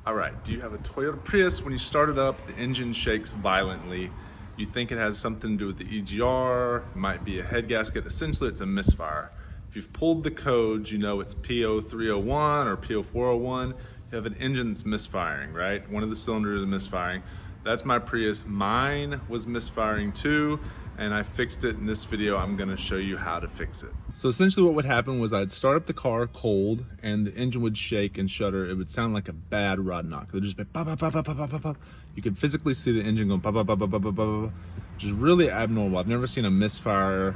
All right, do you have a Toyota Prius? When you start it up, the engine shakes violently. You think it has something to do with the EGR, might be a head gasket. Essentially, it's a misfire. If you've pulled the codes, you know it's P0301 or P0401. You have an engine that's misfiring, right? One of the cylinders is misfiring. That's my Prius. Mine was misfiring too, and I fixed it. In this video, I'm gonna show you how to fix it. So essentially what would happen was I'd start up the car cold and the engine would shake and shudder. It would sound like a bad rod knock. It would just be pop, pop, pop, pop, pop, pop, pop. You could physically see the engine going pop, pop, pop, pop, pop, pop, pop, which is really abnormal. I've never seen a misfire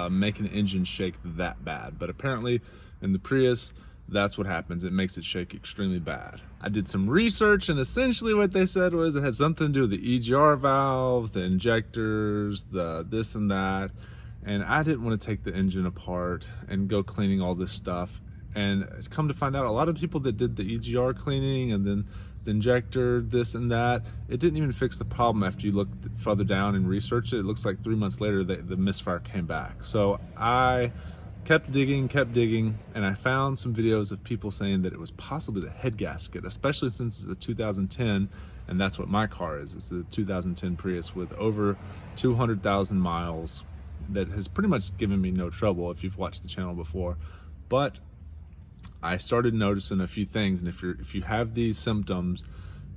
make an engine shake that bad, but apparently in the Prius, that's what happens. It makes it shake extremely bad. I did some research, and essentially what they said was it had something to do with the EGR valve, the injectors, the this and that. And I didn't want to take the engine apart and go cleaning all this stuff. And come to find out, a lot of people that did the EGR cleaning and then the injector, this and that, it didn't even fix the problem after you looked further down and researched it. It looks like 3 months later the misfire came back. So I kept digging, and I found some videos of people saying that it was possibly the head gasket, especially since it's a 2010, and that's what my car is. It's a 2010 Prius with over 200,000 miles that has pretty much given me no trouble if you've watched the channel before. But I started noticing a few things, and if you have these symptoms,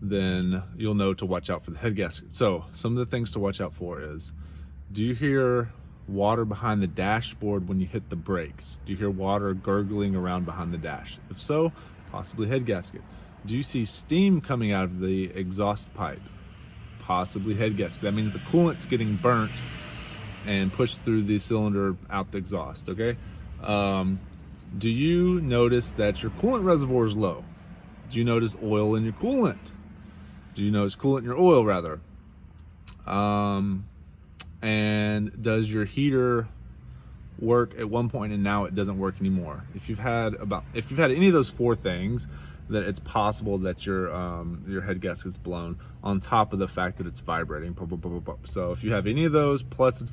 then you'll know to watch out for the head gasket. So some of the things to watch out for is, do you hear water behind the dashboard when you hit the brakes? Do you hear water gurgling around behind the dash? If so, possibly head gasket. Do you see steam coming out of the exhaust pipe? Possibly head gasket. That means the coolant's getting burnt and pushed through the cylinder out the exhaust, okay? Do you notice that your coolant reservoir is low? Do you notice oil in your coolant? Do you notice coolant in your oil, rather? And does your heater work at one point and now it doesn't work anymore? If you've had any of those four things, that it's possible that your head gasket's blown, on top of the fact that it's vibrating. So if you have any of those plus it's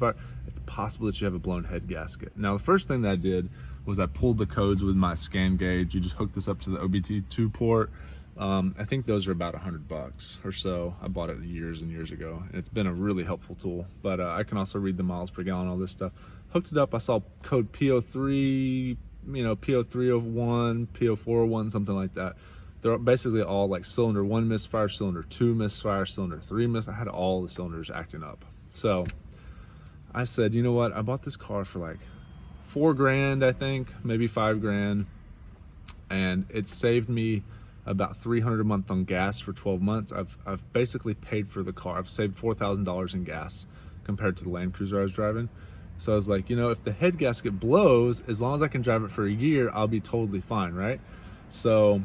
possible that you have a blown head gasket. Now the first thing that I did was I pulled the codes with my scan gauge. You just hook this up to the OBD2 port. I think those are about $100 or so. I bought it years and years ago, and it's been a really helpful tool. But I can also read the miles per gallon, all this stuff. Hooked it up, I saw code P03, P0301, P0401, something like that. They're basically all like cylinder 1 misfire, cylinder 2 misfire, cylinder 3 misfire. I had all the cylinders acting up. So I said, you know what? I bought this car for like $4 grand, I think, maybe $5 grand, and it saved me about $300 a month on gas for 12 months. I've basically paid for the car. I've saved $4,000 in gas compared to the Land Cruiser I was driving. So I was like, you know, if the head gasket blows, as long as I can drive it for a year, I'll be totally fine, right? So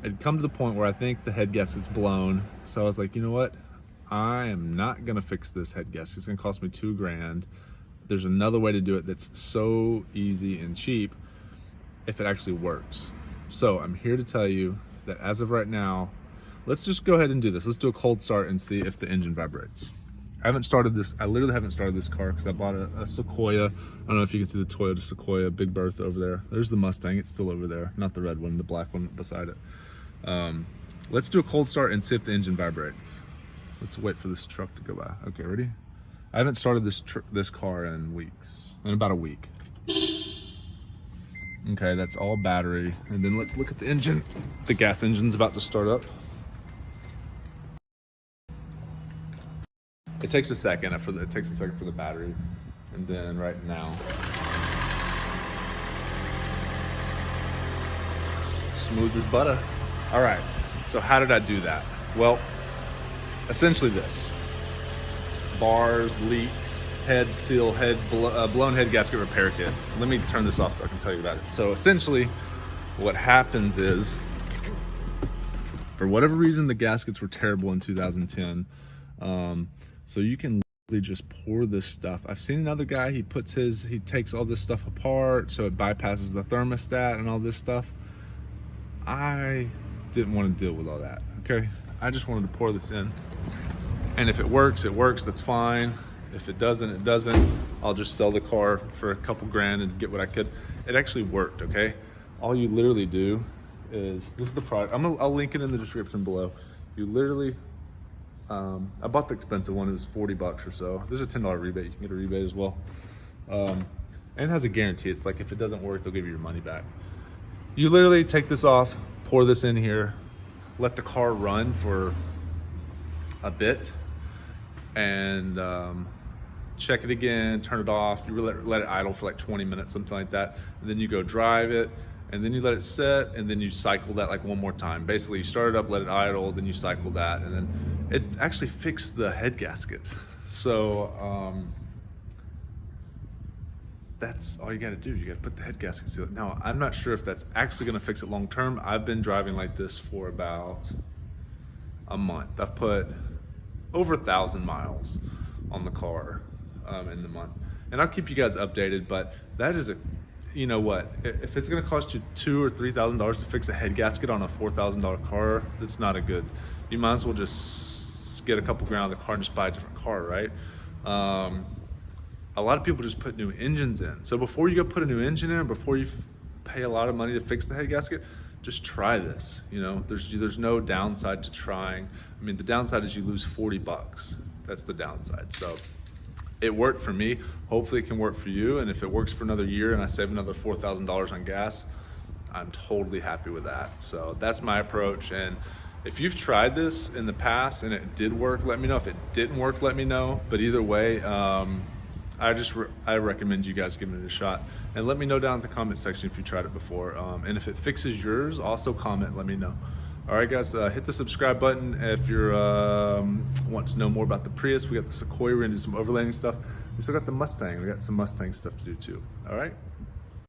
it'd come to the point where I think the head gasket's blown. So I was like, you know what? I am not gonna fix this head gasket. It's gonna cost me $2 grand. There's another way to do it that's so easy and cheap if it actually works. So I'm here to tell you that as of right now, let's just go ahead and do this. Let's do a cold start and see if the engine vibrates. I literally haven't started this car because I bought a Sequoia. I don't know if you can see the Toyota Sequoia, Big Bertha over there. There's the Mustang, it's still over there. Not the red one, the black one beside it. Let's do a cold start and see if the engine vibrates. Let's wait for this truck to go by. Okay, ready? I haven't started this car in about a week. Okay, that's all battery. And then let's look at the engine. The gas engine's about to start up. It takes a second for the battery. And then right now, smooth as butter. All right, so how did I do that? Well, essentially this. Bars, leaks, head seal, blown head gasket repair kit. Let me turn this off so I can tell you about it. So essentially what happens is, for whatever reason, the gaskets were terrible in 2010. So you can literally just pour this stuff. I've seen another guy, he takes all this stuff apart so it bypasses the thermostat and all this stuff. I didn't want to deal with all that, okay? I just wanted to pour this in. And if it works, it works, that's fine. If it doesn't, it doesn't. I'll just sell the car for a couple grand and get what I could. It actually worked, okay? All you literally do is, this is the product. I'll link it in the description below. You literally, I bought the expensive one. It was 40 bucks or so. There's a $10 rebate. You can get a rebate as well. And it has a guarantee. It's like if it doesn't work, they'll give you your money back. You literally take this off, pour this in here, let the car run for a bit, and check it again, turn it off. You let it idle for like 20 minutes, something like that. And then you go drive it, and then you let it set, and then you cycle that like one more time. Basically, you start it up, let it idle, then you cycle that, and then it actually fixed the head gasket. So that's all you gotta do. You gotta put the head gasket sealant. Now, I'm not sure if that's actually gonna fix it long term. I've been driving like this for about a month. I've put over 1,000 miles on the car in the month. And I'll keep you guys updated, but that is you know what, if it's gonna cost you $2,000 or $3,000 to fix a head gasket on a $4,000 car, that's not a good, you might as well just get a couple grand out of the car and just buy a different car, right? A lot of people just put new engines in. So before you go put a new engine in, before you pay a lot of money to fix the head gasket, just try this. You know, there's no downside to trying. I mean, the downside is you lose 40 bucks. That's the downside. So it worked for me. Hopefully it can work for you. And if it works for another year and I save another $4,000 on gas, I'm totally happy with that. So that's my approach. And if you've tried this in the past and it did work, let me know. If it didn't work, let me know. But either way, I recommend you guys giving it a shot, and let me know down in the comment section if you tried it before, and if it fixes yours, also comment, let me know. All right guys, hit the subscribe button if you're want to know more about the Prius. We got the Sequoia, we're gonna do some overlanding stuff. We still got the Mustang, we got some Mustang stuff to do too. All right.